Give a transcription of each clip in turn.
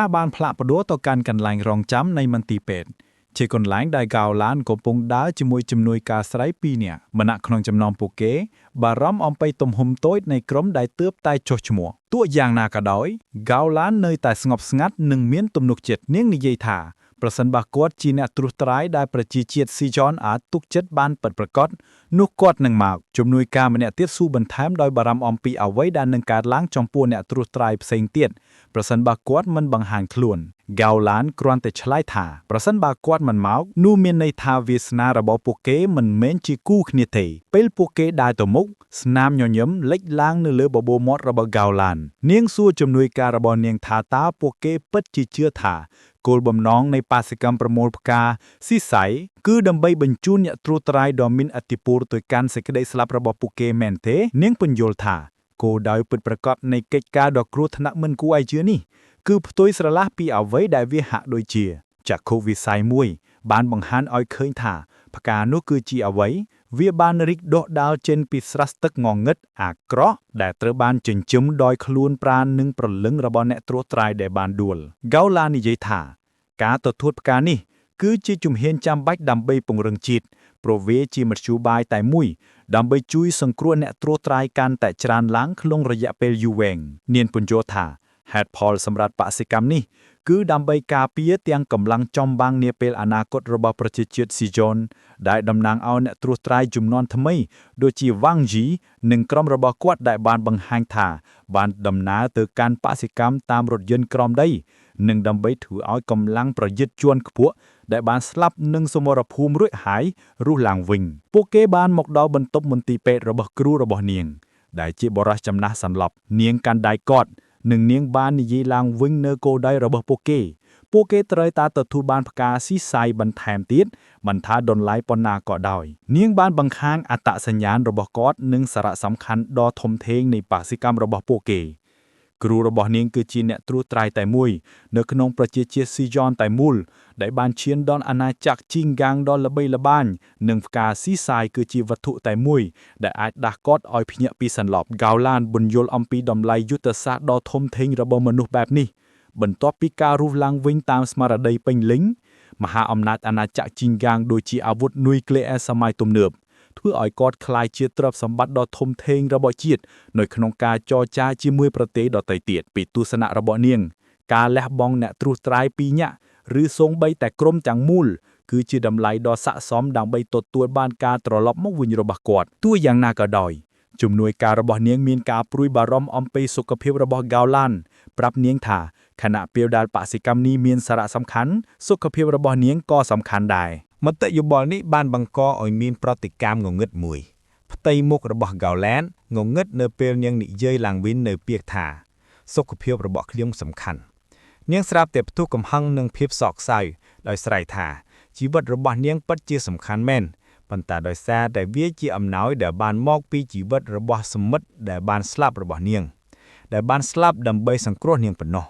าบ้านพระประดัวต่อการกันแหล่งรองจำในมันตีเป็ดเชกอนแหล่งได้กาวล้านกปงดาจมวยจำนวยกาสไลปีเนี่ยมณะขนมจำนองปูเกบารำอมไปตมหมโต้ในกรมได้เติบใต้โจชมัวตัวอย่างนากระดอยกาวล้านเนยแต่สงบสงัดหนึ่งเมียนตุมนุกเจ็ดเนียงนิเยธาประสันบากวดจีเนตรุตรายได้ประจีเจียดซีจอนอาตุกเจ็ดบ้านเปิดประกอบนุกกอดหนึ่งหมากจำนวยการมันเตียสู้บรรทามโดยบารำอมปีเอาไว้ด้านหนึ่งการล้างจอมปูเนตรุตรายเสียงเตียดประสันบากวดมันบังหารคลวนกาวล้านกรอนแต่ชลายถาประสันบากวดมันเมาส์นูเมียนในทาวิสนาระบบโปเกมันเมนจีกู้ขณิเตเปิลโปเกได้ตัวมุกสนามยอนย้ำเล็กล้างเนื้อเลือบโบมอดระบบกาวล้านเนียงสู้จำนวยการระบบเนียงทาตาโปเกเปิดจีเชื่อถาโกลบอมน้องในปาสิกรรมประโมลปกาสิใสคือดำใบบรรจุนยตรุตรายดอมินอติปูรตัวการเสกได้สลับระบบโปเกแมนเทเนียงปัญโยลถาโกดาวเปิดประกอบในกิจการดอกครูธนมันกูไอเจือนี่คือตัวอิสระปีเอาไว้ได้วิหะโดยเจียจากโควิดไซมวยบ้านบังฮันอ้อยเคยถาพกานุคือจีเอาไว้เวียบานริกโดดาวเจนปิสรัสตึกงองเงิดอากเกราะแต่เตอบ้านจึงจุ้มดอยคลูนปราณหนึ่งประลึงระบอนเนตรตรายได้บานดวลเกาลานิเยถากาตัวทูตพกานี่คือจีจุ่มเฮียนจำบักดำใบปงเริงจิตโปรเวจีมัดชูบายแต่มุยดำใบจุยสังครัวเนตรตรายการแต่จรานล้างคลงระยะเปลยูเวงเนียนปุญโยธาแฮดพอลสำหรับปะสิกรรมนี่คือดำใบกาเปียเตียงกำลังจอมบางเนียเปลอนาคตระบบประชาชนซิจอนได้ดำนางเอาเนตรตรายจุมนอนทำไมโดยจีวังจีหนึ่งกรมระบบกวดได้บานบังหางถาบานดำนาเตือการปะสิกรรมตามรถยนต์กรมได้หนึ่งดำใบถือเอากำลังประยุทธ์จวนขบวได้บานสลับหนึ่งสมรภูมิรุ่ยหายรูหลังวิงโปเกบานหมกดาวบรรทบมนตีเประบบครูระบบเนียงได้จีบรัชจำนาสันหลับเนียงการได้กอดหนึ่งเนียงบ้านนิยลางวิงเนโกได้ระบบโปเกเตรตาตทูบานพกาซีไซบันแถมติดบันทาดนไลปนาเกาะดอยเนียงบ้านบางค้างอัตสัญญาณระบบกอดหนึ่งสาระสำคัญดอทมเทงในปาสิกรรมระบบโปเกกรูระบบเนียงคือจีเนตรูตรายแต่มุยเนขนงประเจเจซีจอนแต่มูลได้บานเชียนดอนอาณาจักรจิงกังดอนละเบยละบ้านหนึ่งพกาซีไซคือจีวัตถุแต่มุยได้อาจดักกอดออยพิญญปีสันหลอบกาวลานบุญโยลอัมปีดอมไลยุตศาสตร์ดอทมเทงระบบมนุษย์แบบนี้บรรทบปีการูลังวิ่งตามสมาร์ดได้เป็นลิงมหาอำนาจอาณาจักรจิงกังโดยจีอาวุธนุยเคลียร์สมัยตุ่มเนือบเพื่ออ่อยกอดคลายเชียตรับสมบัติดอทมเทงระบบจีดหน่วยขนงกาจอจ้าจีมวยประเทศดอไตเตียดปิดตุสนะระบบเนียงการและบองเนตรูตรายปีเนี่ยหรือทรงใบแต่กรมจังมูลคือจีดำไหลดอสะซ้อมดังใบตดตัวบ้านกาตรลบมวิญระบกอดตัวอย่างนากระดอยจุ่มหน่วยการระบบเนียงมีนกาปรุยบารอมอมไปสุขภาพระบบกาวลันปรับเนียงถาขณะเปียวดาลปะสิกรรมนี้มีสาระสำคัญสุขภาพระบบเนียงก็สำคัญได้มตยุบอลนี้บ้านบังกออ่อยมีนปฏิกรรมงงเงิดมวยพไตมุกระบบกาวแลนงงเงิดเนเปียวเนียงนิเยยหลังวินเนเปียกถาสุขภาพระบบเคลี้ยงสำคัญเนียงสราบเต็บทุกกำหังหนึ่งเพียบสอกใส่โดยใส่ถาชีวิตระบบเนียงปัจจัยสำคัญแม่นปัญตาโดยแซ่แต่เวียจีอำน้อยเดบานมอกปีชีวิตระบบสมมติเดบานสลับระบบเนียงเดบานสลับดำใบสังเคราะห์เนียงปนนอ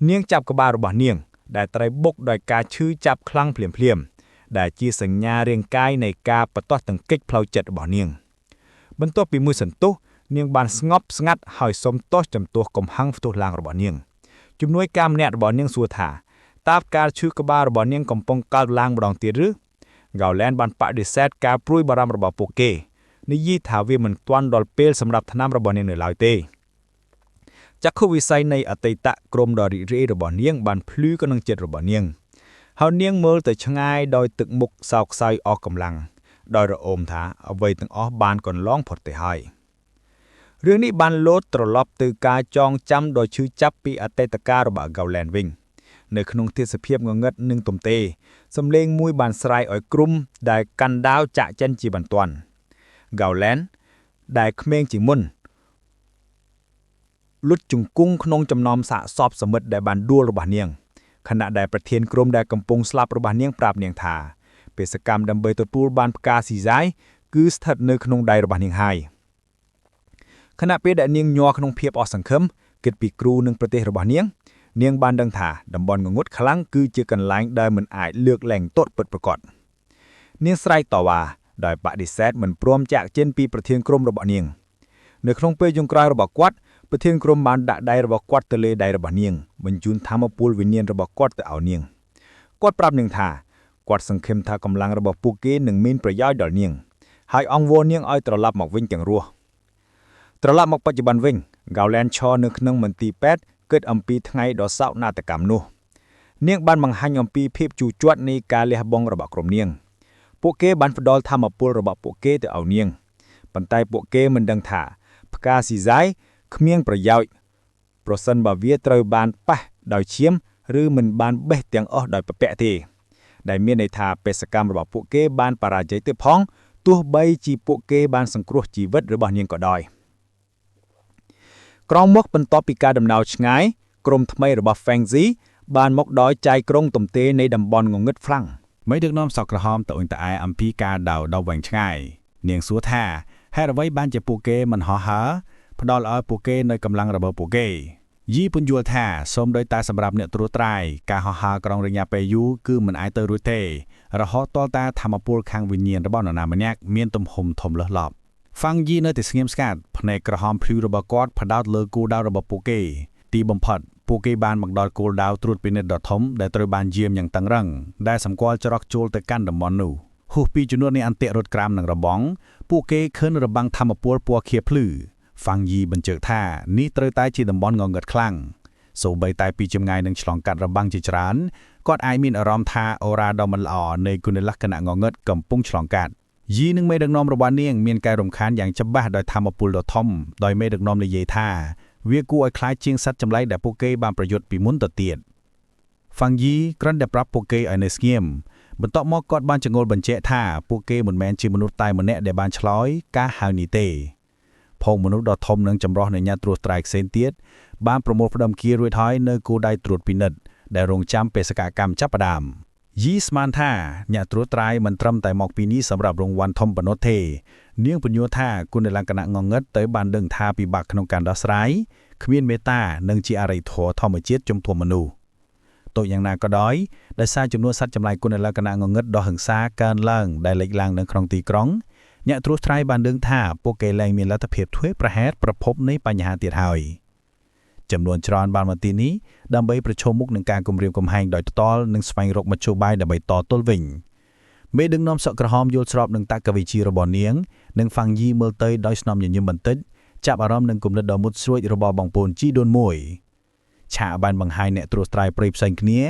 เนียงจับกบาระบบเนียงได้ไตรบกโดยการชื่อจับคลั่งเปลี่ยมได้จีสัญญาเรียงกายในกาปะต้อตังกิกเพลาจัดระบบเนียงบรรทบปีมือสันตุเนียงบานสงบสงัดหอยสมโตจำตัวกลมหังฟุตลางระบบเนียงจุ่มน้อยกามเนตระบบเนียงสัวถาตาบการชื่อกบาระบบเนียงกำปงกาลางบรองตีรึเกาแลนบันปะดิเซตกาปรุยบารามระบบโปเกนิยีถาวีมันตวนดอลเปลสำหรับทนามระบบเนียงเหนือลอยเตจักขวิสัยในอติตะกรมดอริเรระบบเนียงบันพลื้ก็นังเจ็ดระบบเนียงเฮาเนียงเมื่อแต่ชงายโดยตึกมุกสาวไซออกกำลังโดยระอมถาเอาไว้ตั้งออบานก่อนร้องผดเตหายเรื่องนี้บันโลดตรลบตือกาจองจำโดยชื่อจับปีอติตะการะบะเกาแลนวิงในขนมเทศเพียบเงเงิดหนึ่งตุ่มเตสำเร็งมวยบานสไลอ่อยกลุ่มได้กันดาวจะเจนจีบันตวนเกาแลนได้เขมงจิมุนลุดจุงกุ้งขนมจำนอมสะสอบสมดได้บานดัวระบาเนียงขณะได้ประเทียนกรมได้กำปงสลับระบาเนียงปราบเนียงถาเปสกรรมดำเบยตัวปูบานพกาสีใจคือสถัดเนื้อขนมได้ระบาเนียงไฮขณะเปได้เนียงยัวขนมเพียบออกสังคมเกิดปีกรูหนึ่งประเทศระบาเนียงเนียงบานดังถาดำบอลงงดครั้งคือเจอกันล้างได้เหมือนอายเลือกแหล่งต้นเปิดประกอบเนียงไซต่อว่าโดยปะดิเซตเหมือนพร้อมจากเจนปีประเทียนกรมระบาเนียงในครองเปยงกลายระบบกวัด ประเทศกรมบ้านดะได้ระบบกวาดตะเลได้ระบบเนียงบรรจุนทามปูลวิญญาณระบบกวาดตะเอาเนียงกวาดปรับหนึ่งท่ากวาดสังเข็มท่ากำลังระบบปูเกหนึ่งมีนประย้อยดอลเนียงหายองโวเนียงอ้อยตรลับหมอกวิ่งจังรัวตรลับหมอกปัจจุบันวิ่งกาวแลนชอนึกนึงมันตีแปดเกิดอัมปีทั้งไงดอเศร้านาตกรรมนูเนียงบ้านบางหันอัมปีเพียบจูจวดในการเลี้ยบองระบบกรมเนียงปูเกบ้านฟดอลทำมาปูระบบปูเกตะเอาเนียงปันไตปูเกมันดังท่าพกาสีใจขมียงประย้อยโปรสันบาเวียตรบานปะดอยเชียมหรือมันบานเบะเตียงอ้อดอยปะแปะทีได้เมียในท่าเปสกรรมระบบปูเกบ้านปาราใจเตพ้องตัวใบจีปูเกบ้านสังครุชีวิตหรือบานเนียงก็ดอยกรองมกเป็นต่อปีกาดำนาวชงายกรมทำไมระบบแฟงซีบ้านมกดอยใจกรงตุ่มเตในดำบอลงงเงิดฟรังไม่ดึกน้อมสอกกระหอมตะอุ่นตะไออัมพีกาดาวแหวงชงายเนียงสัวท่าให้ระไว้บ้านเจปูเกมันห่อหาพดอลเอาปูเกในกำลังระเบิดปูเกยี่ปุ่นยัวท่าสมโดยตาสำหรับเนื้อตัวตรายการห่อหากรองระยะไปยูคือมันไอเตอร์รูเตระหอตอตาทำมาปูลคางวิญญาณระบอนนามันยักเมียนตุ่มห่มถมเลือดหลอบฟังยีเนติสเงียมสกัดในกระหอมพลิวระบบกอดพดาวเลกูดาวระบบปูเกตีบอมพัดปูเกบานมักดอดกูดาวตรุดเป็นเนตดอทมได้ตรบานเยี่ยมอย่างตั้งรังได้สำกอลจะรักโจลแต่กันดมอนนูหูปีจุนวนในอันเตะรถกรามหนังระบองปูเกเคินระบังทำมาปูลปัวเคียพลือฟังยีบันเจิดท่านี้เตยตายจีดมบอนงงเกิดคลั่งโซใบตายปีจำไงหนึ่งฉลองกัดระบังจิจรานกอดไอมินอารอมทาโอราดอมันอ่อในกุณลักษณะงงเงิดกำปุ้งฉลองกัดยีนึงไม่ดังนอมระบานเนียงเมียนกายรำคาญอย่างจับบ้าโดยทำมาปูลดอทอมโดยไม่ดังนอมในเยท่าเวียกูไอคล้ายเชียงซัดจำไรแต่ปูเกบางประโยชน์ปีมุนต่อเตียดฟังยีกรันเดปรับปูเกไอเนสเงียมบรรทมอกอดบ้านจะงลบันเจท่าปูเกเหมือนแมนชีมนุษย์ตายเหมือนแนะเดบานฉลอยกาฮาวนีเตพงมนุษย์ดอทอมนังจำรอในญาตรวจตรายเซนเตียดบ้านโปรโมทพดมเกียร์รวยท้อยเนกูได้ตรวจพินิจได้โรงจำเปสกากรรมจับประดามยีสมานท่าญาตรวจตรายมันตรำแต่หมอกปีนี้สำหรับโรงวันทอมปนเทเนียงปัญโยท่ากุณลังกณะงงเงิดเตยบานเดิงท่าปีบักขนมการดัสไรขมิ้นเมตานังจีอะไรโถทอมเจ็ดจมทัวมนูตัวอย่างนาก็ด้อยได้สร้างจำนวนสัตว์จำลายกุณลังกณะงงเงิดดอหึงซาการล่างได้เล็กลางในครองตีกรองญาตรวจตรายบานเดิงท่าโปเกแรงมีลัทธิเพศถ้วยประแฮดประพบในปัญหาเตียดหอยจำนวนจรอนบานวันตีนี้ดำใบประชมมุกหนึ่งการกลมเรียมกลมแหงโดยตอลหนึ่งสไฟรกมาโชบายดำใบต่อต้นวิ่งเมื่อดึงน้อมสกระหอมโยลสอบหนึ่งตากวิจีระบอนเนียงหนึ่งฟังยีเมื่อเตยดอยสนอมอย่างยืมบันทึกจับอารมณ์หนึ่งกลุ่มเลือดดอมุดช่วยระบอบองปูนจีโดนมวยชาบานบางไฮเนตรวจตรายปริบใส่เนี้ย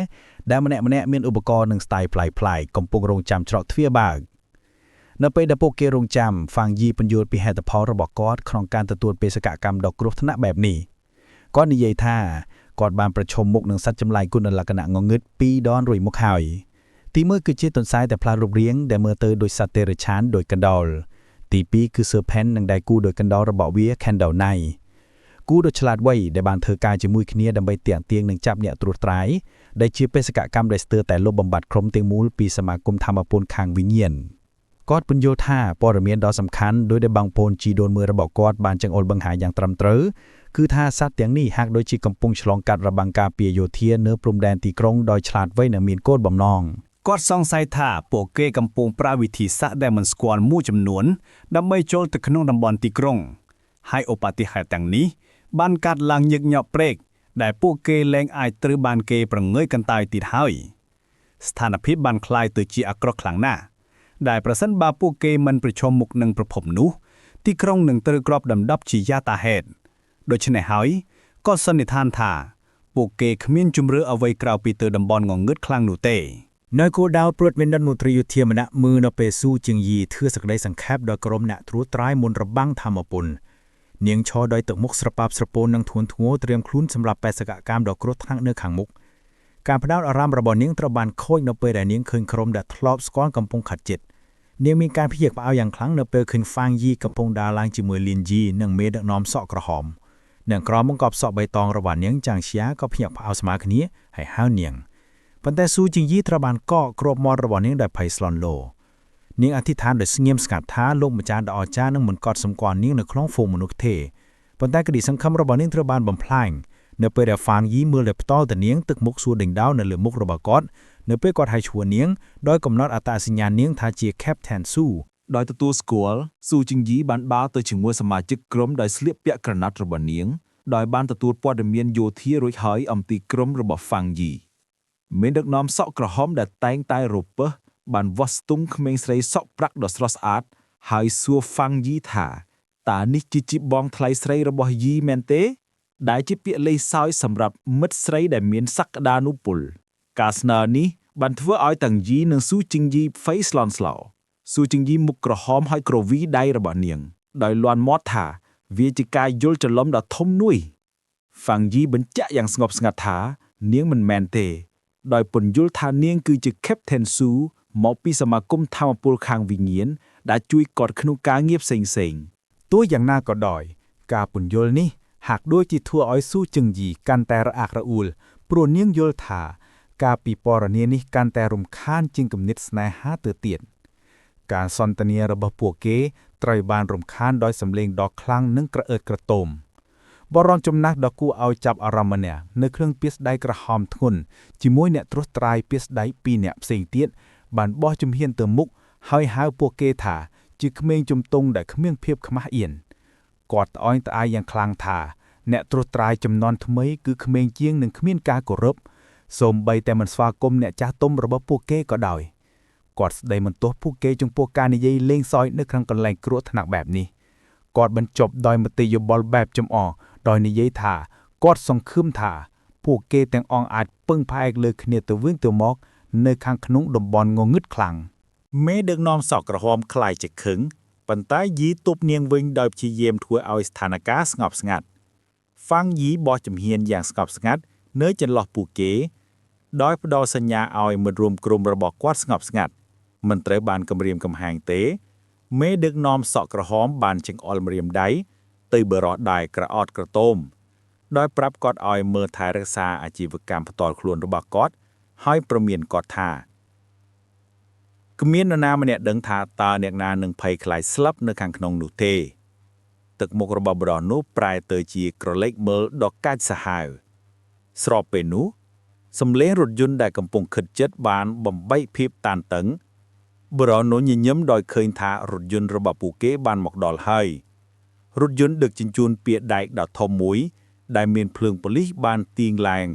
ได้มาแนะมีอุปกรณ์หนึ่งสไตล์ปลายกำปงโรงจำฉลอดเทียบากนไปดับโปเกโรงจำฟังยีปัญโยปีแห่ตะพอระบอกกอดครองการตะตัวเปสกกรรมดอกกรุธนะแบบนี้ก้อนนิยายท่ากอดบานประชมมุกหนึ่งสัตว์จำลายกุนลักษณะงงึดปีดอนรุยมุกหอยตีเมื่อคือเชื่อต้นสายแต่พลารูปเลี้ยงแต่เมื่อเตยโดยสัตว์เตรชานโดยกันดอลตีปีคือเซอร์เพนนังได้กู้โดยกันดอลระบอกเวียแคนดอลในกู้โดยฉลาดไว้ได้บานเธอกายจะมุยขเนียดำใบเตียงหนึ่งจับเนี่ยตรวจตรายได้ชื่อเปสกกรรมเรสเตอร์แต่ลบบำบัดครมเตียงมูลปีสมาคมธรรมปนคางวิญญาณกอดปุญโยธาปอระเมียนดอสำคัญโดยได้บางโพนจีโดนมือระบอกกอดบานจังโอลบังหายอย่างตรำเตอคือท่าซัดเตียงนี่หักโดยจีกำปงฉลองกัดระบังกาเปียโยเทียเนื้อปรุมแดนตีกรงโดยฉลาดไว้เหนือมีนโกดบ่มนองกอดซองไซท่าโปเกกำปงปราวิธีสะได้มันสควอนมู่จำนวนดำไม่โจลตะขนงดำบอลตีกรงให้โอปาติหายแต่งนี้บ้านกัดลังยึกเหยาะเปรกได้โปเกแรงไอตรือบานเกประเงยกันตายติดหายสถานพิษบานคลายตัวจีอักรคลังหน้าได้ประสันบาโปเกมันประชมมุกหนึ่งประผมนูที่กรงหนึ่งตรือกรอบดำดับจียาตาเหตุโดยเฉพาะหอยก็สนิทานท่าโปเกขมิ้นจุมเรือเอาไว้กราวปีเตอร์ดำบอลงงเงึดคลังหนูเตนายโกดาวปลดเวนดันมุตรียุเทียมนะมือนเปซูจึงยีเทือสักได้สังแคบโดยกรมนะทรูตรายมนระบังธรรมปุนเนียงชอโดยตึกมุกสระปาบสระโปนนังทวนทัวเตรียมคลุ้นสำหรับแปสกกามดอกกรดทั้งเนื้อขังมุกการพดาวอารามระบอนเนียงตระบานโค้ยนเปได้เนียงคืนครมดัดทลอบสก้อนกำปงขัดจิตเนียงมีการพิจารณาเอาอย่างครั้งเนเปคืนฟางยีกำปงดาลางจิมือลินยีนังเมดน้อมเสาะกระหอมเนียงกรอมงกอบเสาะใบตองระหว่างเนียงจางเชียก็พิจารณาเอาสมาคนี้ให้ห้าวเนียงปันแต่สู้จิงยีตระบานก็กรบมอระบอนเนียงได้ไพสลอนโลเนียงอธิษฐานโดยเงียบสกัดท้าลงมาจานดอจ้านังเหมือนกอดสมกรเนียงในคล้องโฟมนุษย์เทปันแต่กระดิสังคำระบอนเนียงตระบานบำพลายเนเปเดฟางยีมือเล็บต้อแต่เนียงตึกมุกสูดิ่งดาวในเหลือมุกระบากอดเนเปกอดให้ชัวเนียงโดยกำหนดอัตราสัญญาณเนียงทาเจียแคบแทนสู้โดยตัวสกอลสู้จิงยีบานบ้าตัวจึงมวยสมาชิกกรมได้สเลียบเปียกระนัดระบอนเนียง ដោយបានទទួលព័ត៌មានយោធារួចហើយអំពីក្រុមរបស់ហ្វាំងយីមានដឹកនាំសក់ក្រហមដែលតែងតែរពើសបានវាស់ស្ទង់ក្មេងស្រីសក់ប្រាក់ដ៏ស្រស់ស្អាតហើយសួរហ្វាំងយីថាតើនេះជាបងថ្លៃស្រីរបស់យីមែនទេដែលជាពាក្យលេងសើចសម្រាប់មិត្តស្រីដែលមានសក្តានុពលការស្នើនេះបានធ្វើឲ្យទាំងយីនិងស៊ូជីងយីហ្វេស្លន់ស្លោស៊ូជីងយីមុខក្រហមហើយក្រវីដៃរបស់នាងដោយលាន់មាត់ថាវាជាការយល់ច្រឡំដ៏ធំនួយហ្វាំងយីបញ្ជាក់យ៉ាងស្ងប់ស្ងាត់ថានាងមិនមែនទេដោយពន្យល់ថានាងគឺជា Captain Su មកពីសមាគមធម្មពលខាងវិញ្ញាណដែលជួយគាត់ក្នុងការងារផ្សេងៗ ទោះយ៉ាងណាក៏ដោយការពន្យល់នេះហាក់ដូចជាធ្វើឲ្យស៊ូជឹងយីកាន់តែរអាក់រអួលព្រោះនាងយល់ថាការពិពណ៌នានេះកាន់តែរំខានជាងគំនិតស្នេហាទៅទៀតការសន្ទនារបស់ពួកគេត្រូវបានរំខានដោយសម្លេងដ៏ខ្លាំងនិងក្រអឺតក្រទមបរិយាចំណាស់ដ៏គួរឲ្យចាប់អារម្មណ៍ម្នាក់នៅគ្រឿងពាស្យដៃក្រហមធ្ងន់ជាមួយអ្នកត្រួសត្រាយពាស្យដៃពីរនាក់ផ្សេងទៀតបានបោះជំហានទៅមុខហើយហៅពួកគេថាជាក្មេងជំទង់ដែលគ្មានភាពខ្មាស់អៀនគាត់ត្អូញត្អែរយ៉ាងខ្លាំងថាអ្នកត្រួសត្រាយចំនួនថ្មីគឺក្មេងជាងនិងគ្មានការគោរពសូម្បីតែមិនស្វាគមន៍អ្នកចាស់ទុំរបស់ពួកគេក៏ដោយគាត់ស្ដីបន្ទោសពួកគេចំពោះការនិយាយលេងសើចនៅក្នុងកន្លែងគ្រោះថ្នាក់បែបនេះគាត់បញ្ចប់ដោយមតិយោបល់បែបចំអកដោយនិយាយថាគាត់សង្ឃឹមថាពួកគេទាំងអស់អាចពឹងផ្អែកលើគ្នាទៅវិញទៅមកនៅខាងក្នុងតំបន់ងងឹតខ្លាំងមេដឹកនាំសក់ក្រហមខ្លាយជាខឹងប៉ុន្តែយីទប់នាងវិញដោយព្យាយាមធ្វើឲ្យស្ថានភាពស្ងប់ស្ងាត់ហ្វាំងយីបោះជំហានយ៉ាងស្ងប់ស្ងាត់នៅចន្លោះពួកគេដោយផ្ដល់សញ្ញាឲ្យមិត្តរួមក្រុមរបស់គាត់ស្ងប់ស្ងាត់មិនត្រូវបានគំរាមកំហែងទេមេដឹកនាំសក់ក្រហមបានចង្អុលម្រាមដៃទៅបរោះដៃក្រអត់ក្រទមដោយប្រាប់គាត់ឲ្យមើលថែរក្សាអាជីវកម្មផ្ទាល់ខ្លួនរបស់គាត់ហើយប្រមានគាត់ថាគ្មាននរណាម្នាក់ដឹងថាតើអ្នកណានឹងភ័យខ្លាចស្លាប់នៅខាងក្នុងនោះទេទឹកមុខរបស់បរិនោះប្រែទៅជាក្រឡេកមើលដ៏កាចសាហាវស្របពេលនោះសំឡេងរថយន្តដែលកំពុងខិតជិតបានបំបីភាពតានតឹងបរិនោះញញឹមដោយឃើញថារថយន្តរបស់ពួកគេបានមកដល់ហើយរថយន្តដឹកជញ្ជូនពាដែកដ៏ធំមួយដែលមានភ្លើងប៉ូលីសបានទាញឡើង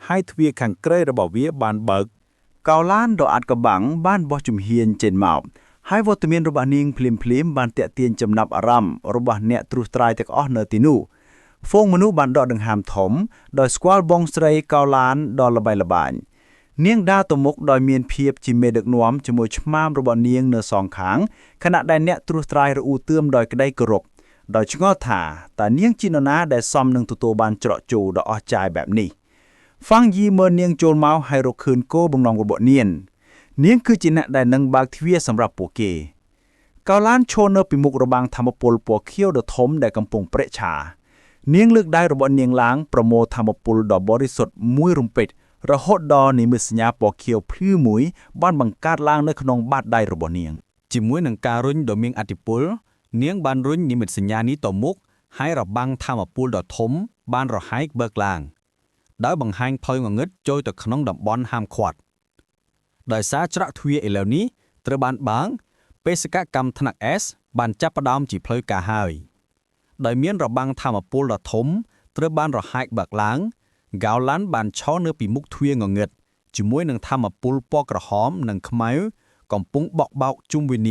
ហើយទ្វារខាងក្រោយរបស់វាបានបើកកោឡានដ៏អាត់កបាំងបានបោះជំហានចេញមកហើយវត្តមានរបស់នាងភ្លាមបានទាក់ទាញចំណាប់អារម្មណ៍របស់អ្នកត្រួសត្រាយទាំងអស់នៅទីនោះហ្វូងមនុស្សបានដកដង្ហើមធំដោយស្គាល់បងស្រីកោឡានដ៏ល្បីល្បាញនាងដើរទៅមុខដោយមានភាពជាមេដឹកនាំជាមួយឆ្មាំរបស់នាងនៅសងខាងខណៈដែលអ្នកត្រួសត្រាយរអ៊ូទឿមដោយក្តីគោរពដោយឆ្ងល់ថាតើនាងជានរណាដែលសមនឹងទទួលបានច្រកចូលដ៏អស្ចារ្យបែបនេះហ្វាំងយីមើលនាងចូលមកហើយរកឃើញគោលបំណងរបស់នាងគឺជាអ្នកដែលនឹងបើកទ្វារសម្រាប់ពួកគេកោឡានឈរនៅពីមុខរបាំងធម្មពលពណ៌ខៀវដ៏ធំដែលកំពុងប្រេះឆានាងលើកដៃរបស់នាងឡើងប្រមូលធម្មពលដ៏បរិសុទ្ធមួយរំពេចរហូតដល់និមិត្តសញ្ញាពណ៌ខៀវភ្លឺមួយបានបង្កើតឡើងនៅក្នុងបាតដៃរបស់នាងជាមួយនឹងការរុញដ៏មានឥទ្ធិពលនាងបានរុញនិមិត្តសញ្ញានេះទៅមុខហើយរបាំងធម្មពលដ៏ធំបានរហែកបើកឡើងដោយបង្ហាញផ្លូវងងឹតចូលទៅក្នុងតំបន់ហាមឃាត់ដោយសារច្រកទ្វារឥឡូវនេះត្រូវបានបើកបេសកកម្មថ្នាក់ S បានចាប់ផ្ដើមជាផ្លូវការហើយដោយមានរបាំងធម្មពលដ៏ធំត្រូវបានរហែកបើកឡើងហ្គាវឡាន់បានឈរនៅពីមុខទ្វាรงងឹតជាមួយនឹងធម្មពលពណ៌ក្រហមនិងខ្មៅកំពុងបក់បោកជុំវិញ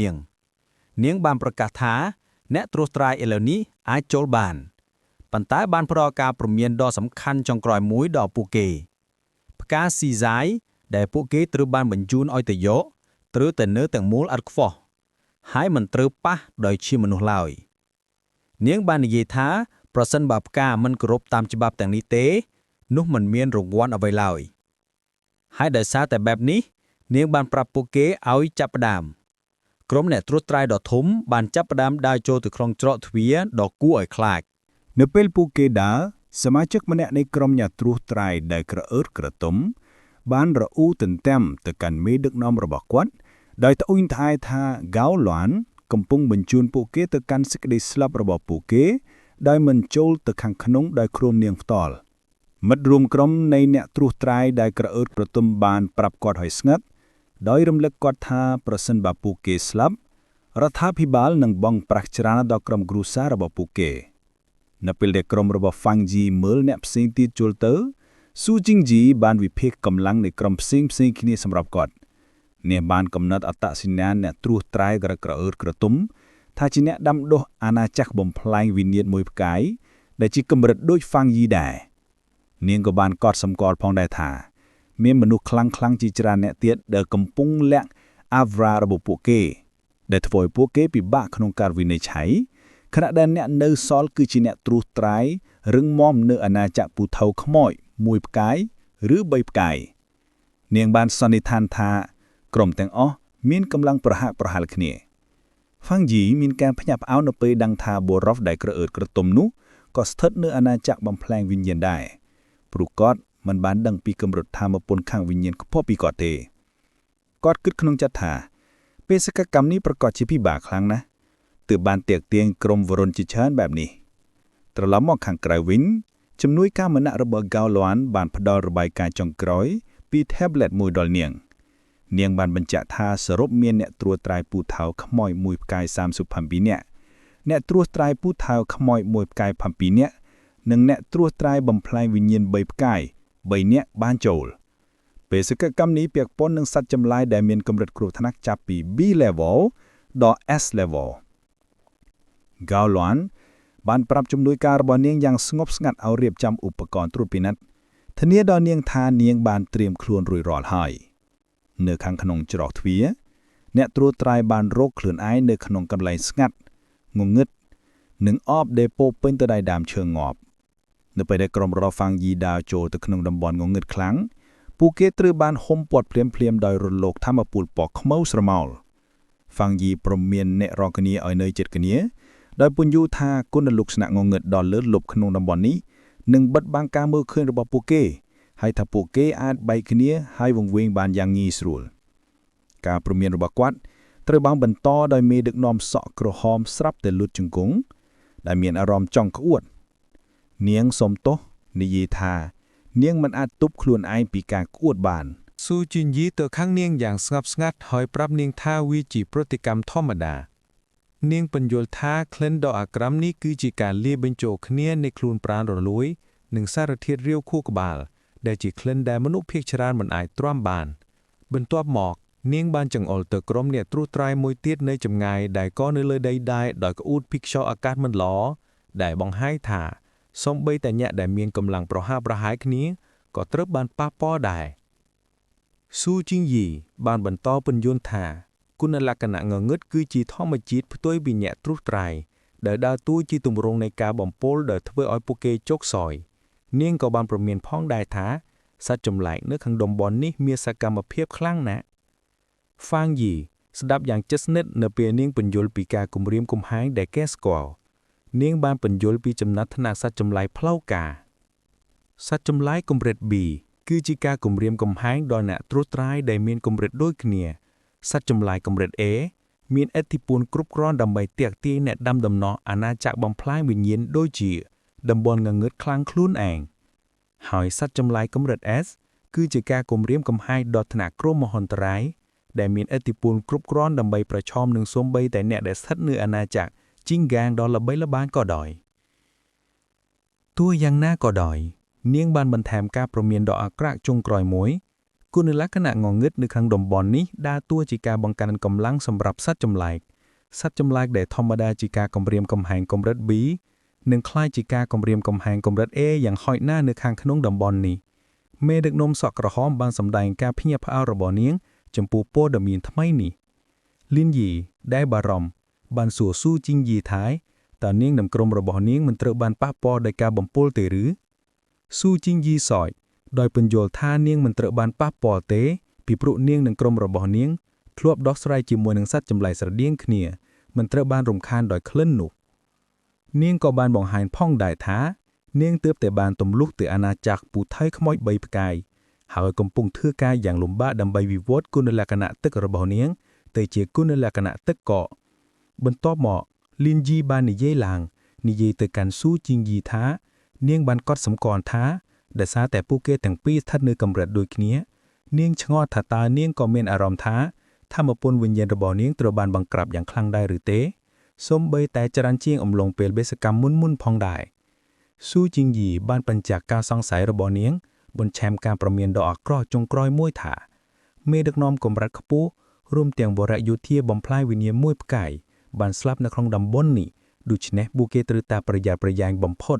នាងបានប្រកាសថាអ្នកត្រួសត្រាយឥឡូវនេះអាចចូលបានប៉ុន្តែបានផ្ដល់ការព្រមានដ៏សំខាន់ចុងក្រោយមួយដល់ពួកគេផ្កាស៊ីហ្សាយដែលពួកគេត្រូវបានបញ្ជូនឲ្យទៅយកត្រូវតែនៅទាំងមូលឥតខ្វោះហើយមិនត្រូវប៉ះដោយជាមនុស្សឡើយនាងបាននិយាយថាប្រសិនបើផ្កាមិនគោរពតាមច្បាប់ទាំងនេះទេនោះមិនមានរង្វាន់អ្វីឡើយហើយដោយសារតែបែបនេះនាងបានប្រាប់ពួកគេឲ្យចាប់ផ្ដើមក្រុមអ្នកត្រួសត្រាយដ៏ធំបានចាប់ផ្ដើមដើរចូលទៅក្នុងច្រកទ្វារដ៏គួរឲ្យខ្លាចនៅពេលពួកគេដើរសមាជិកម្នាក់នៃក្រុមអ្នកត្រួសត្រាយដែលក្រអឺតក្រទុំបានរអ៊ូទន្ទឹមទៅកាន់មេដឹកនាំរបស់គាត់ដោយត្អូញត្អែរថាហ្គាវឡាន់កំពុងបញ្ជូនពួកគេទៅកាន់សេចក្តីស្លាប់របស់ពួកគេដោយមិនចូលទៅខាងក្នុងដោយក្រុមនាងផ្ទាល់មិត្តរួមក្រុមនៃអ្នកត្រួសត្រាយដែលក្រអឺតក្រទុំបានប្រាប់គាត់ឲ្យស្ងាត់ដោយរំលឹកគាត់ថាប្រសិនបើពួកគេស្លាប់រដ្ឋាភិបាលនឹងបង់ប្រាក់ច្រើនដល់ក្រុមគ្រួសាររបស់ពួកគេ នៅពេលដែលក្រុមរបស់ហ្វាំងជីមើលអ្នកផ្សេងទៀតចូលទៅស៊ូជីងជីបានវិភាគកម្លាំងនៃក្រុមផ្សេងគ្នាសម្រាប់គាត់អ្នកបានកំណត់អត្តសញ្ញាណអ្នកត្រួសត្រាយក្រអឺតក្រទុំថាជាអ្នកដាំដុះអាណាចក្របំផ្លាញវិញ្ញាណមួយផ្កាយដែលជាកម្រិតដូចហ្វាំងយីដែរនាងក៏បានកត់សម្គាល់ផងដែរថាមានមនុស្សខ្លាំងជាច្រើនអ្នកទៀតដែលកំពុងលាក់អាវរ៉ារបស់ពួកគេដែលធ្វើឲ្យពួកគេពិបាកក្នុងការវិនិច្ឆ័យខណៈដែលអ្នកនៅសល់គឺជាអ្នកត្រួសត្រាយរឹងមាំនៅអាណាចក្រពូថៅខ្មោចមួយផ្កាយឬ3ផ្កាយនាងបានសន្និដ្ឋានថាក្រុមទាំងអស់មានកម្លាំងប្រហាក់ប្រហែលគ្នាហ្វាំងយីមានការភ្ញាក់ផ្អើលនៅពេលដឹងថាបូរ៉ុសដែលក្រអឺតក្រទុំនោះក៏ស្ថិតនៅអាណាចក្របំផ្លាញវិញ្ញាណដែរព្រោះគាត់មិនបានដឹងពីកម្រិតធម៌ពន្ធខាងវិញ្ញាណខ្ពស់ពីគាត់ទេគាត់គិតក្នុងចិត្តថាបេសកកម្មនេះប្រកាសជាពិបាកខ្លាំងណាស់ទើបបានទាក់ទាញក្រុមវរុនជាច្រើនបែបនេះត្រឡប់មកខាងក្រៅវិញជំនួយការម្នាក់របស់ហ្គាវឡាន់បានផ្ដល់របាយការណ៍ចុងក្រោយពី tablet មួយដល់នាងបានបញ្ជាក់ថាសរុបមានអ្នកត្រួសត្រាយពូថៅខ្មោចមួយផ្កាយ37នាក់អ្នកត្រួសត្រាយពូថៅខ្មោចមួយផ្កាយ7នាក់និងអ្នកត្រួសត្រាយបំផ្លាញវិញ្ញាណ3ផ្កាយ3នាក់បានចូលបេសកកម្មនេះពាក់ព័ន្ធនឹងសត្វចម្លែកដែលមានកម្រិតគ្រោះថ្នាក់ចាប់ពី B level ដល់ S level ហ្គាវឡាន់បានប្រាប់ជំនួយការរបស់នាងយ៉ាងស្ងប់ស្ងាត់ឲ្យរៀបចំឧបករណ៍ត្រួតពិនិត្យធានាដល់នាងថានាងបានត្រៀមខ្លួនរួចរាល់ហើយនៅខាងក្នុងច្រកទ្វារអ្នកត្រួតត្រាយបានរកខ្លួនឯងនៅក្នុងកន្លែងស្ងាត់ងងឹតនិងអបដែលពោពេញទៅដោយដើមឈើងាប់នៅពេលដែលក្រុមរបស់ហ្វាំងយីដើរចូលទៅក្នុងតំបន់ងងឹតខ្លាំងពួកគេត្រូវបានហុំព័ទ្ធភ្លាមដោយរលកថាមពលពណ៌ខ្មៅស្រមោលហ្វាំងយីព្រមមានអ្នករកគ្នាឲ្យនៅជិតគ្នាដោយពន្យល់ថាគុណលក្ខណៈងងឹតដ៏លើសលប់ក្នុងតំបន់នេះនឹងបិទបាំងការមើលឃើញរបស់ពួកគេហើយថាពួកគេអាចបែកគ្នាហើយវង្វេងបានយ៉ាងងាយស្រួលការព្រមានរបស់គាត់ត្រូវបានបន្តដោយមេដឹកនាំសក់ក្រហមស្រាប់តែលូតជង្គង់ដែលមានអារម្មណ៍ចង់ក្អួតនាងសុំទោសនិយាយថានាងមិនអាចទប់ខ្លួនឯងពីការក្អួតបានស៊ូជីនយីទៅខាងនាងយ៉ាងស្ងប់ស្ងាត់ហើយប្រាប់នាងថាវាជាប្រតិកម្មធម្មតានាងបញ្យល់ថាក្លិនដ៏អាក្រក់នេះគឺជាការលាយបញ្ចូលគ្នានៃខ្លួនប្រាណរលួយនិងសារធាតុរាវខួរក្បាលដែលជាក្លិនដែលមនុស្សភាគច្រើនមិនអាចទ្រាំបានបន្ទាប់មកនាងបានចង្អុលទៅក្រុមអ្នកត្រួសត្រាយមួយទៀតនៅចម្ងាយដែលក៏នៅលើដីដែរដោយក្អួតពីខ្យល់អាកាសមិនល្អដែលបង្ហាញថាសូម្បីតែអ្នកដែលមានកម្លាំងប្រហាក់ប្រហែលគ្នាក៏ត្រូវបានប៉ះពាល់ដែរស៊ូជីងយីបានបន្តពន្យល់ថាគុណលក្ខណៈងងឹតគឺជាធម្មជាតិផ្ទុយពីអ្នកត្រួសត្រាយដែលដើរតួជាទម្រង់នៃការបំពុលដែលធ្វើឲ្យពួកគេជោគសយនាងក៏បានព្រមានផងដែរថាសត្វចម្លែកនៅខាងតំបន់នេះមានសកម្មភាពខ្លាំងណាស់ហ្វាងយីស្ដាប់យ៉ាងជិតស្និទ្ធនៅពេលនាងពន្យល់ពីការគំរាមកំហែងដែលគេស្គាល់នាងបានពន្យល់ពីចំណាត់ថ្នាក់សត្វចម្លែកផ្លូវការសត្វចម្លែកកម្រិត B គឺជាការគំរាមកំហែងដល់អ្នកត្រួសត្រាយដែលមានកម្រិតដូចគ្នាសត្វចម្លែកកម្រិត A មានឥទ្ធិពលគ្រប់គ្រាន់ដើម្បីទាក់ទាញអ្នកដាំដំណោះអាណាចក្របំផ្លាញវិញ្ញាណដូចជាតំបន់ងងឹតខ្លាំងខ្លួនឯងហើយសត្វចម្លែកកម្រិត S គឺជាការគំរាមកំហែងដល់ថ្នាក់គ្រោះមហន្តរាយដែលមានឥទ្ធិពលគ្រប់គ្រាន់ដើម្បីប្រឈមនឹងសូម្បីតែអ្នកដែលស្ថិតនៅអាណាចក្រជីងហ្គាងដ៏ល្បីល្បាញក៏ដោយទោះយ៉ាងណាក៏ដោយនាងបានបន្ថែមការព្រមានដ៏អាក្រក់ចុងក្រោយមួយគុណលក្ខណៈងងឹតនៅក្នុងតំបន់នេះដើរតួជាការបង្កើនកម្លាំងសម្រាប់សត្វចម្លែកដែលធម្មតាជាការគំរាមកំហែងកម្រិត B និងคล้ายជាការគំរាមកំហែងកម្រិត A យ៉ាងហោចណាស់នៅខាងក្នុងតំបន់នេះមេដឹកនាំសក់ក្រហមបានសម្ដែងការភ្ញាក់ផ្អើលរបស់នាងចំពោះព័ត៌មានថ្មីនេះលីនយីដែលបារម្ភបានសួរស៊ូជីងយីថាតើនាងនិងក្រុមរបស់នាងមិនត្រូវបានប៉ះពាល់ដោយការបំពុលទេឬស៊ូជីងយីសោយដោយពន្យល់ថានាងមិនត្រូវបានប៉ះពាល់ទេពីព្រោះនាងនិងក្រុមរបស់នាងធ្លាប់ដោះស្រាយជាមួយនឹងសត្វចម្លែកស្រដៀងគ្នាមិនត្រូវបានរំខានដោយក្លិននោះនាងក៏បានបង្ហាញផងដែរថានាងទើបតែបានទម្លុះទៅអាណាចក្រពូថៅខ្មោច3ផ្កាយហើយកំពុងធ្វើការយ៉ាងលំបាកដើម្បីវិវត្តគុណលក្ខណៈទឹករបស់នាងទៅជាគុណលក្ខណៈទឹកកកបន្ទាប់មកលីនយីបាននិយាយទៅកាន់ស៊ូជីងយីថានាងបានកត់សម្គាល់ថាដោយសារតែពួកគេទាំងពីរស្ថិតនៅកម្រិតដូចគ្នានាងឆ្ងល់ថាតើនាងក៏មានអារម្មណ៍ថាធម្មពលវិញ្ញាណរបស់នាងត្រូវបានបង្ក្រាបយ៉ាងខ្លាំងដែរឬទេសូម្បីតែច្រើនជាងអំឡុងពេលបេសកកម្មមុនផងដែរ ស៊ូជីងយីបានបញ្ជាក់ការសង្ស័យរបស់នាងបន្ថែមការប្រមានដ៏អាក្រក់ចុងក្រោយមួយថាមេដឹកនាំកម្រិតខ្ពស់រួមទាំងបរិយោធាបំផ្លាញវិញ្ញាណមួយផ្កាយបានស្លាប់នៅក្នុងតំបន់នេះដូច្នេះពួកគេត្រូវតែប្រយ័ត្នប្រយែងបំផុត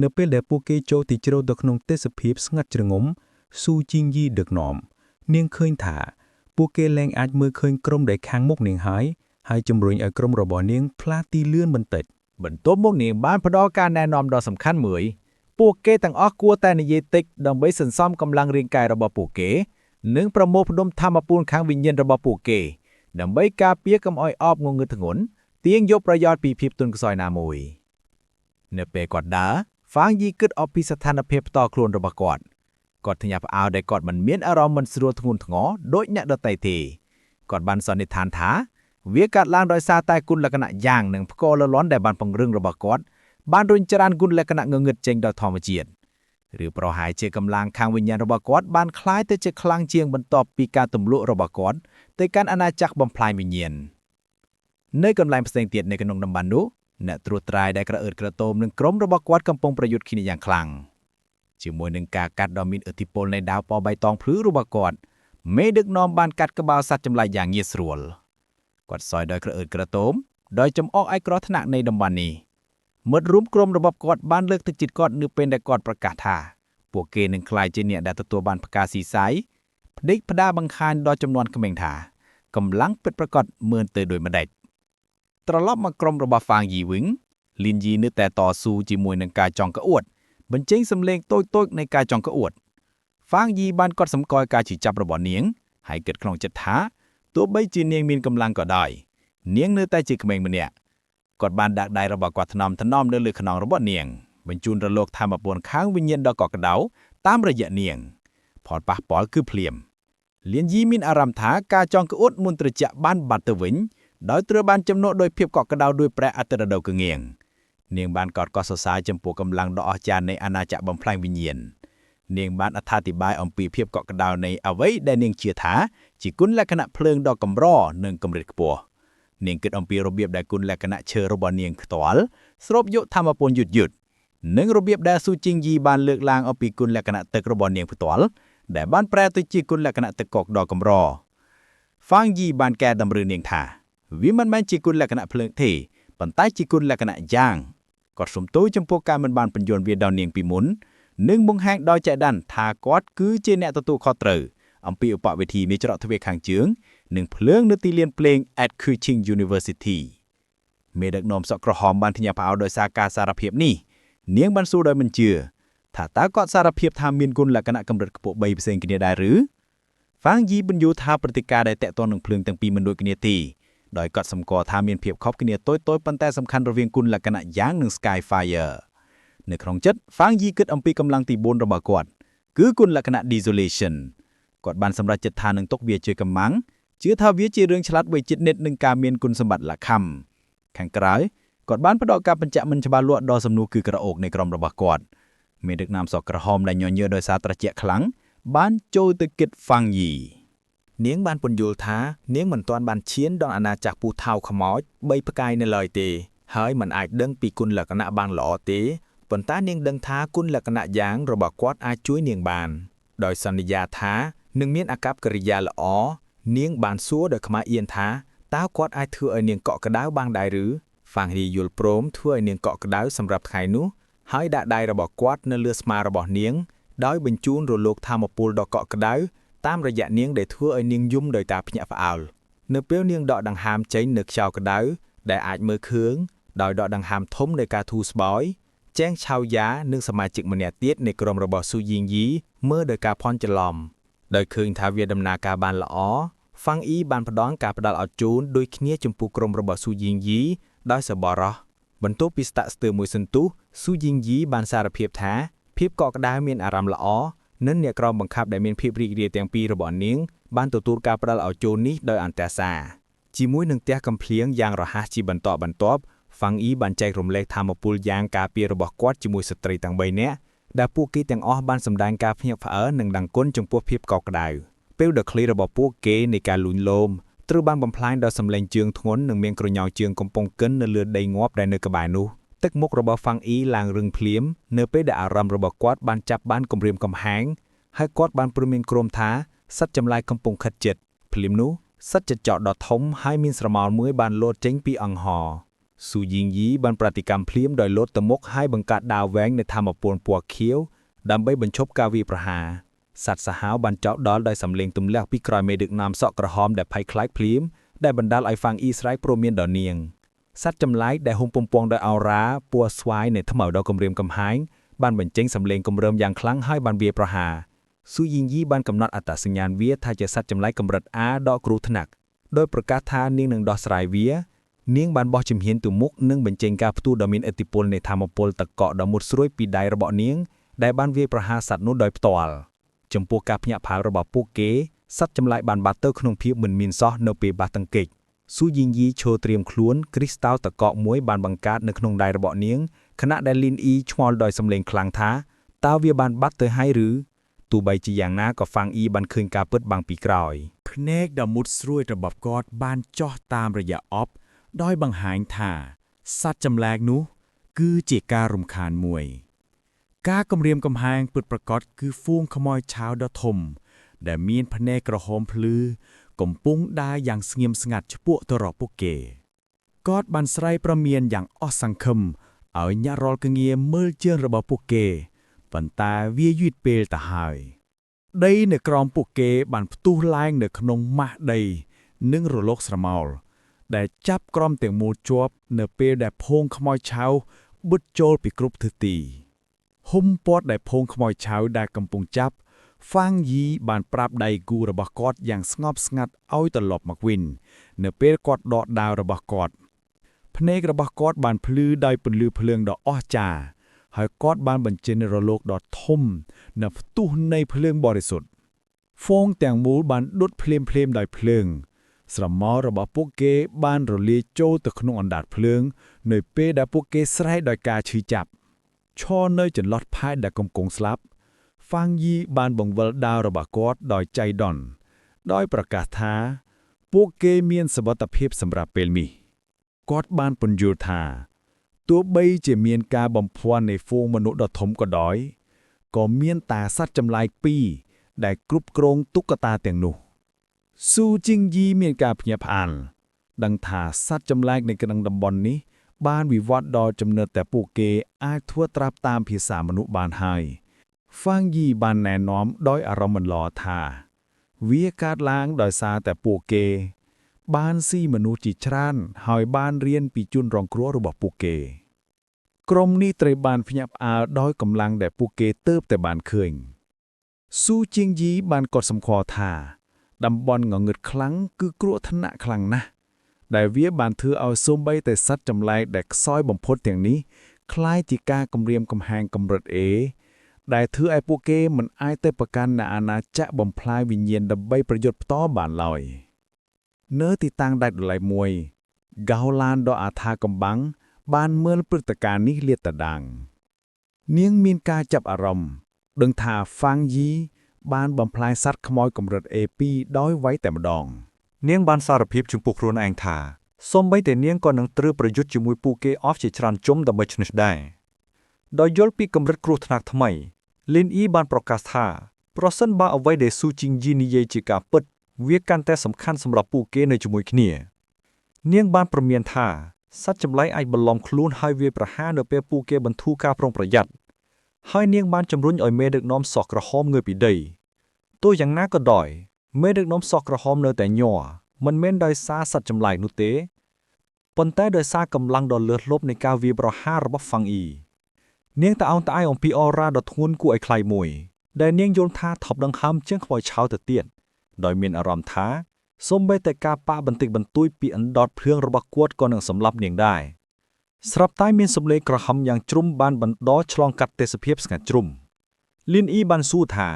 នៅពេលដែលពួកគេចូលទីជ្រៅទៅក្នុងទេសភាពស្ងាត់ជ្រងំស៊ូជីងយីដឹកនាំនាងឃើញថាពួកគេលែងអាចមើលឃើញក្រុមដែលខាងមុខនាងហើយជំរុញឲ្យក្រុមរបស់នាងផ្លាស់ទីលឿនបន្តិច បន្ទាប់មកនាងបានផ្ដល់ការណែនាំដ៏សំខាន់មួយពួកគេទាំងអស់គួរតែនិយាយតិចដើម្បីសន្សំកម្លាំងរាងកាយរបស់ពួកគេនិងប្រមូលផ្ដុំធម៌ពលខាងវិញ្ញាណរបស់ពួកគេដើម្បីការពារកុំឲ្យអបងងឹតធ្ងន់ទាញយកប្រយោជន៍ពីភាពទន់ខ្សោយណាមួយនៅពេលគាត់ដើរហ្វាងយីគិតអំពីស្ថានភាពផ្ទាល់ខ្លួនរបស់គាត់ថ្ញាប់ផ្អើលដែលគាត់មិនមានអារម្មណ៍មិនស្រួលធ្ងន់ធ្ងរដូចអ្នកដទៃទេគាត់បានសន្និដ្ឋានថាវាកាត់ឡើងដោយសារតែគុណលក្ខណៈយ៉ាងនិងផ្គរលលន់ដែលបានពង្រឹងរបស់គាត់បានរុញច្រានគុណលក្ខណៈងងឹតចេញដោយធម្មជាតិឬប្រហែលជាកម្លាំងខាងវិញ្ញាណរបស់គាត់បានคล้ายទៅជាខ្លាំងជាងបន្ទាប់ពីការទម្លក់របស់គាត់ទៅកាន់អាណាចក្របំផ្លាញវិញ្ញាណនៅកន្លែងផ្សេងទៀតនៅក្នុងតំបន់នោះអ្នកត្រួតត្រាយដែលក្រអឺតក្រទមនឹងក្រុមរបស់គាត់កំពុងប្រយុទ្ធគ្នាយ៉ាងខ្លាំងជាមួយនឹងការកាត់ដ៏មានឥទ្ធិពលនៃដាវពណ៌បៃតងភ្លឺរបស់គាត់មេដឹកនាំបានកាត់ក្បាលសត្វចម្លែកយ៉ាងងាយស្រួលគាត់សោយដោយក្រអឺតក្រទមដោយចំអកឯក្រថ្នាក់នៃតំបន់នេះមិត្តរួមក្រុមរបស់គាត់បានលើកទឹកចិត្តគាត់នៅពេលដែលគាត់ប្រកាសថាពួកគេនឹងក្លាយជាអ្នកដែលទទួលបានផ្កាស៊ីសាយផ្ដេកផ្ដាបង្ខាញដល់ចំនួនក្មេងថាកម្លាំងពិតប្រាកដមើលទៅដោយម្ដេចត្រឡប់មកក្រុមរបស់ហ្វាងយីវិញលីនយីនៅតែតស៊ូជាមួយនឹងការចង់ក្អួតបញ្ចេញសម្លេងតូចៗនៃការចង់ក្អួតហ្វាងយីបានកត់សម្គាល់ការជិះចាប់របស់នាងហើយគិតក្នុងចិត្តថាទោះបីជានាងមានកម្លាំងក៏ដោយនាងនៅតែជាក្មេងម្នាក់គាត់បានដាក់ដៃរបស់គាត់ថ្នមនៅលើខ្នងរបស់នាងបញ្ជូនរលកធម៌ពលខាងវិញ្ញាណដ៏កក់ក្ដៅតាមរយៈនាងផលប៉ះពាល់គឺភ្លាមលៀនយីមានអារម្មណ៍ថាការចង់ក្អួតមុនត្រជាក់បានបាត់ទៅវិញដោយត្រូវបានចំនួនដោយភាពកក់ក្ដៅដោយព្រះអតិរដូវកងៀងនាងបានកោតកោះសរសើរចំពោះកម្លាំងដ៏អស្ចារ្យនៃអាណាចក្របំផ្លាញវិញ្ញាណនាងបានអត្ថាធិប្បាយអំពីភាពកក់ក្ដៅនៃអ្វីដែលនាងជឿថាជាគុណលក្ខណៈភ្លើងដ៏កម្រនិងកម្រិតខ្ពស់នាងគិតអំពីរបៀបដែលគុណលក្ខណៈឈើរបស់នាងផ្ទាល់ស្រូបយកធម៌ពលយឺតនិងរបៀបដែលស៊ូជីងយីបានលើកឡើងអំពីគុណលក្ខណៈទឹករបស់នាងផ្ទាល់ដែលបានប្រែទៅជាគុណលក្ខណៈទឹកកកដ៏កម្រហ្វាងយីបានកែតម្រូវនាងថាវាមិនមែនជាគុណលក្ខណៈភ្លើងទេប៉ុន្តែជាគុណលក្ខណៈយ៉ាងគាត់សុំទោសចំពោះការមិនបានបញ្យល់វាដល់នាងពីមុននិងបង្ហាញដោយចែកដានថាគាត់គឺជាអ្នកទទួលខុសត្រូវអំពីឧបវិធីនៃច្រកទ្វារខាងជើងនិងភ្លើងនៅទីលានភ្លេង at Kuching University មេដឹកនាំសក់ក្រហមបានថ្ញាប់ផ្អើលដោយសារការសារភាពនេះនាងបានសួរដោយមិនជឿថាតើគាត់សារភាពថាមានគុណលក្ខណៈកម្រិតខ្ពស់3ផ្សេងគ្នាដែរឬហ្វាងយីបញ្យល់ថាព្រឹត្តិការណ៍ដែលតាក់ទងនឹងភ្លើងទាំងពីរមិនដូចគ្នាទេដោយកត់សម្គាល់ថាមានភាពខុសគ្នាតូចៗប៉ុន្តែសំខាន់រវាងគុណលក្ខណៈយ៉ាងនិង Skyfire នៅក្នុងចិត្តហ្វាងយីគិតអំពីកម្លាំងទី4របស់គាត់គឺគុណលក្ខណៈ Desolation គាត់បានសម្រេចចិត្តថានឹងទុកវាជាកម្លាំងជឿថាវាជារឿងឆ្លាតវៃចិត្តនិតនឹងការមានគុណសម្បត្តិលក្ខំខាងក្រៅគាត់បានផ្ដល់ការបញ្ជាក់មិនច្បាស់លាស់ដល់សំណួរគឺក្រអូបនៃក្រុមរបស់គាត់មេដឹកនាំសក់ក្រហមដែលញញើដោយសារត្រជាក់ខ្លាំងបានចូលទៅគិតហ្វាងយីនាងបានពន្យល់ថានាងមិនទាន់បានឈានដល់អាណាចក្រពូថៅខ្មោច3ផ្កាយនៅឡើយទេហើយមិនអាចដឹងពីគុណលក្ខណៈបានល្អទេប៉ុន្តែនាងដឹងថាគុណលក្ខណៈយ៉ាងរបស់គាត់អាចជួយនាងបានដោយសន្យាថានឹងមានអាកប្បកិរិយាល្អនាងបានសួរដោយខ្មាស់អៀនថាតើគាត់អាចធ្វើឲ្យនាងកក់ក្ដៅបានដែរឬហ្វាងយីយល់ព្រមធ្វើឲ្យនាងកក់ក្ដៅសម្រាប់ថ្ងៃនោះហើយដាក់ដៃរបស់គាត់នៅលើស្មារបស់នាងដោយបញ្ជូនរលកថាមពលដ៏កក់ក្ដៅតាមរយៈនាងដែលធ្វើឲ្យនាងយំដោយការភ្ញាក់ផ្អើលនៅពេលនាងដកដង្ហើមចេញនៅខ្យល់ក្ដៅដែលអាចមើលឃើញដោយដកដង្ហើមធំនៃការធូរស្បើយចែងឆៅយ៉ានិងសមាជិកម្នាក់ទៀតនៃក្រុមរបស់ស៊ូយីងយីមើលដោយការភ័ន្តច្រឡំដោយឃើញថាវាដំណើរការបានល្អហ្វាងអ៊ីបានផ្ដល់ការផ្ដល់ឲ្យជូនដូចគ្នាចំពោះក្រុមរបស់ស៊ូយីងយីដោយសប្បុរសបន្ទាប់ពីស្តាក់ស្ទើរមួយសន្ទុះស៊ូយីងយីបានសារភាពថាភាពកក់ក្ដៅមានអារម្មណ៍ល្អនិងអ្នកក្រមបង្ខាប់ដែលមានភាពរីករាយទាំងពីររបស់នាងបានទទួលការផ្ដល់ឲ្យជូននេះដោយអន្តរសារជាមួយនឹងផ្ទះកំភ្លៀងយ៉ាងរហ័សជាបន្តបន្ទាប់ហ្វាងអ៊ីបានចែករំលែកធម៌ពលយ៉ាងការពាររបស់គាត់ជាមួយស្ត្រីទាំង3នាក់ដែលពួកគេទាំងអស់បានសម្ដែងការភ្ញាក់ផ្អើលនិងដឹងគុណចំពោះភាពកក់ក្ដៅពេលដ៏ឃ្លីរបស់ពួកគេនៃការលួញលោមត្រូវបានបំផ្លាញដោយសម្លេងជើងធ្ងន់និងមានក្រញោជើងកំពុងកិននៅលើដីងាប់ដែលនៅក្បែរនោះ ទឹកមុខរបស់ហ្វាំងអ៊ីឡើងរឹងភ្លាមនៅពេលដែលអារម្មណ៍របស់គាត់បានចាប់បានគម្រាមកំហែងហើយគាត់បានព្រមមានក្រុមថាសត្វចម្លែកកំពុងខិតជិតភ្លាមនោះសត្វចចកដ៏ធំហើយមានស្រមោលមួយបានលោតចេញពីអង្ហរស៊ូយីងយីបានប្រតិកម្មភ្លាមដោយលោតទៅមុខហើយបង្កើតដាវវែងនៃថាមពលពណ៌ខៀវដើម្បីបញ្ឈប់ការវាយប្រហារសត្វសាហាវបានចោទដល់ដោយសំឡេងទម្លាក់ពីក្រោយមេដឹកនាំសក់ក្រហមដែលភ័យខ្លាចភ្លាមដែលបណ្ដាលឲ្យហ្វាំងអ៊ីស្រែកព្រមមានដល់នាងសត្វចម្លែកដែលហ៊ុំពំពងដោយអោរ៉ាពណ៌ស្វាយនៃថ្មដ៏គម្រាមកំហែងបានបញ្ចេញសំឡេងគម្រើមយ៉ាងខ្លាំងហើយបានវាយប្រហារស៊ូយីងយីបានកំណត់អត្តសញ្ញាណវាថាជាសត្វចម្លែកកម្រិត A ដកគ្រោះថ្នាក់ដោយប្រកាសថានាងនឹងដោះស្រាយវានាងបានបោះជំហានទៅមុខនិងបញ្ចេញការផ្ទុះដ៏មានឥទ្ធិពលនៃថាមពលតកកដ៏មុតស្រួយពីដៃរបស់នាងដែលបានវាយប្រហារសត្វនោះដោយផ្ទាល់ចំពោះការភ្ញាក់ផ្អើលរបស់ពួកគេសត្វចម្លែកបានបាត់ទៅក្នុងភាពមិនមានសោះនៅពេលបាសតង្កេចស៊ូយីងយីឈរត្រៀមខ្លួនគ្រីស្តាល់តកកមួយបានបង្កើតនៅក្នុងដៃរបស់នាងខណៈដែលលីនអ៊ីឆ្ងល់ដោយសំឡេងខ្លាំងថាតើវាបានបាត់ទៅហើយឬទោះបីជាយ៉ាងណាក៏ហ្វាំងអ៊ីបានឃើញការពិតបាំងពីក្រោយភ្នែកដ៏មុតស្រួយរបស់គាត់បានចោះតាមរយៈអបដោយបង្ហាញថាសត្វចម្លែកនោះគឺជាការរំខានមួយការគំរាមកំហែងពិតប្រាកដគឺហ្វូងខ្មោចឆៅដ៏ធំដែលមានភ្នែកក្រហមភ្លឺកំពុងដើរយ៉ាងស្ងៀមស្ងាត់ឆ្ពោះទៅរកពួកគេគាត់បានស្រែកប្រមានយ៉ាងអស់សង្ឃឹមឲ្យអ្នករាល់កងារមើលជើងរបស់ពួកគេប៉ុន្តែវាយឺតពេលទៅហើយដីនៅក្រោមពួកគេបានផ្ទុះឡើងនៅក្នុងម៉ាស់ដីនិងរលកស្រមោលដែលចាប់ក្រុមទាំងមូលជាប់នៅពេលដែលភូងខ្មោចឆៅបិទចូលពីគ្រប់ទិសទីហុំព័ទ្ធដែលភូងខ្មោចឆៅដែលកំពុងចាប់ហ្វាំងយីបានប្រាប់ដៃគូរបស់គាត់យ៉ាងស្ងប់ស្ងាត់ឲ្យត្រឡប់មកវិញនៅពេលគាត់ដកដាវរបស់គាត់ភ្នែករបស់គាត់បានភ្លឺដោយពន្លឺភ្លើងដ៏អស្ចារ្យហើយគាត់បានបញ្ចេញរលកដ៏ធំនៅផ្ទុះនៃភ្លើងបរិសុទ្ធហ្វូងទាំងមូលបានដុតភ្លាមៗដោយភ្លើងស្រមោលរបស់ពួកគេបានរលាយចូលទៅក្នុងអណ្ដាតភ្លើងនៅពេលដែលពួកគេស្រែកដោយការឈឺចាប់ឈរនៅចន្លោះផែនដែលកំពុងស្លាប់ហ្វាំងយីបានបង្វិលដាវរបស់គាត់ដោយចៃដន្យដោយប្រកាសថាពួកគេមានសុវត្ថិភាពសម្រាប់ពេលនេះគាត់បានពន្យល់ថាទោះបីជាមានការបំភាន់នៃហ្វូងមនុស្សដ៏ធំក៏ដោយក៏មានតែសត្វចម្លែកពីរដែលគ្រប់គ្រងតុក្កតាទាំងនោះស៊ូជីងយីមានការភ្ញាក់ផ្អើលដឹងថាសត្វចម្លែកនៅក្នុងតំបន់នេះបានវិវត្តដល់ចំណុចតែពួកគេអាចធ្វើត្រាប់តាមភាសាមនុស្សបានហើយហ្វាំងយីបានណែនាំដោយអារម្មណ៍មិនល្អថាវាកើតឡើងដោយសារតែពួកគេបានស៊ីមនុស្សជាច្រើនហើយបានរៀនពីជនរងគ្រោះរបស់ពួកគេក្រុមនេះត្រូវបានភ្ញាក់ផ្អើលដោយកម្លាំងដែលពួកគេទើបតែបានឃើញស៊ូជីងយីបានកត់សម្គាល់ថាតំបន់ងងឹតខ្លាំងគឺគ្រោះថ្នាក់ខ្លាំងណាស់ដែលវាបានធ្វើឲ្យសូម្បីតែសត្វចម្លែកដែលខ្សោយបំផុតទាំងនេះคล้ายជាការគំរាមកំហែងកម្រិត A ដែលធ្វើឲ្យពួកគេមិនអាចទៅប្រកាន់នៅអាណាចក្របំផ្លាញវិញ្ញាណដើម្បីប្រយុទ្ធផ្ទាល់បានឡើយនៅទីតាំងដាច់ដោយឡែកមួយហ្គាវឡានដ៏អាថាកំបាំងបានមើលព្រឹត្តិការណ៍នេះលាតត្រដាងនាងមានការចាប់អារម្មណ៍ដឹងថាហ្វាំងយីបានបំផ្លាញសត្វខ្មោចកម្រិត A2 ដោយវាយតែម្ដងនាងបានសារភាពចំពោះខ្លួនឯងថាសូម្បីតែនាងក៏នឹងត្រូវប្រយុទ្ធជាមួយពួកគេអស់ជាច្រើនជុំដើម្បីឈ្នះដែរដោយយល់ពីកម្រិតគ្រោះថ្នាក់ថ្មីលីនអ៊ីបានប្រកាសថាប្រសិនបើអ្វីដែលស៊ូជីងយីនិយាយជាការពិតវាកាន់តែសំខាន់សម្រាប់ពួកគេនៅជាមួយគ្នានាងបានព្រមានថាសត្វចម្លែកអាចបន្លំខ្លួនហើយវាប្រហារនៅពេលពួកគេបន្ធូរការប្រុងប្រយ័ត្នហើយនាងបានជំរុញឲ្យមេដឹកនាំសក់ក្រហមងើយពីដីទោះយ៉ាងណាក៏ដោយមេដឹកនាំសក់ក្រហមនៅតែញ័រមិនមែនដោយសារសត្វចម្លែកនោះទេប៉ុន្តែដោយសារកម្លាំងដ៏លើសលប់នៃការវាយប្រហាររបស់ហ្វាំងអ៊ីនាងត្អូញត្អែរអំពីអរ៉ាដ៏ធ្ងន់គួរឲ្យខ្លាចមួយដែលនាងយល់ថាថប់ដង្ហើមជាងខ្មោចឆៅទៅទៀតដោយមានអារម្មណ៍ថាសូម្បីតែការប៉ះបន្តិចបន្តួចពីអណ្ដតភ្លើងរបស់គាត់ក៏នឹងសម្លាប់នាងដែរស្រាប់តែមានសម្លេងក្រហមយ៉ាងជ្រុំបានបន្តឆ្លងកាត់ទេសភាពស្ងាត់ជ្រុំលីនអ៊ីបានសួរថា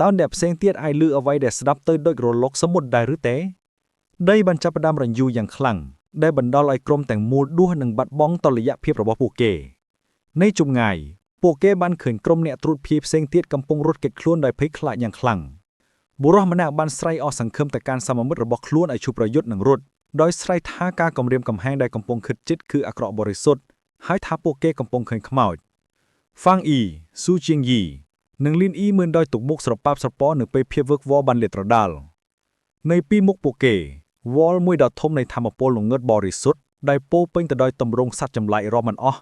តើអ្នកផ្សេងទៀតអាចឮអ្វីដែលស្ដាប់ទៅដូចរលកសមុទ្រដែរឬទេដីបានចាប់ផ្ដើមរញ្យូរយ៉ាងខ្លាំងដែលបណ្ដាលឲ្យក្រុមទាំងមូលដួសនិងបាត់បង់តុល្យភាពរបស់ពួកគេនៃចម្ងាយពួកគេបានឃើញក្រុមអ្នកត្រួតភៀសផ្សេងទៀតកំពុងរត់គេចខ្លួនដោយភ័យខ្លាចយ៉ាងខ្លាំងបុរសម្នាក់បានស្រែកអស់សង្ឃឹមទៅកាន់សមមិត្តរបស់ខ្លួនឲ្យឈប់ប្រយុទ្ធនិងរត់ដោយស្រែកថាការគំរាមកំហែងដែលកំពុងខិតជិតគឺអាក្រក់បរិសុទ្ធ ហើយថាពួកគេកំពុងឃើញខ្មោចហ្វាងអ៊ីស៊ូជាងយីនិងលីនអ៊ីមើលដោយទុកមុខស្រប៉ាប់ស្រប៉នៅពេលភាពវឹកវរបានលាតត្រដាល់នៅពីមុខពួកគេវល់មួយដ៏ធំនៃធម្មពលងងឹតបរិសុទ្ធដែលពោពេញទៅដោយទម្រង់សត្វចម្លែករាប់មិនអស់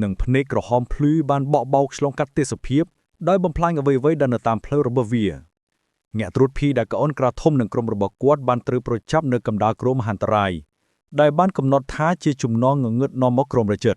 និងភ្នែកក្រហមភ្លឺបានបក់បោកឆ្លងកាត់ទេសភាពដោយបំផ្លាញអ្វីៗដែលនៅតាមផ្លូវរបស់វាអ្នកត្រួតភីដែលក្អូនក្រធំនឹងក្រុមរបស់គាត់បានត្រូវប្រចាប់នៅកម្ដៅគ្រោះមហន្តរាយដែលបានកំណត់ថាជាជំនងងងឹតនាំមកក្រុមរជិត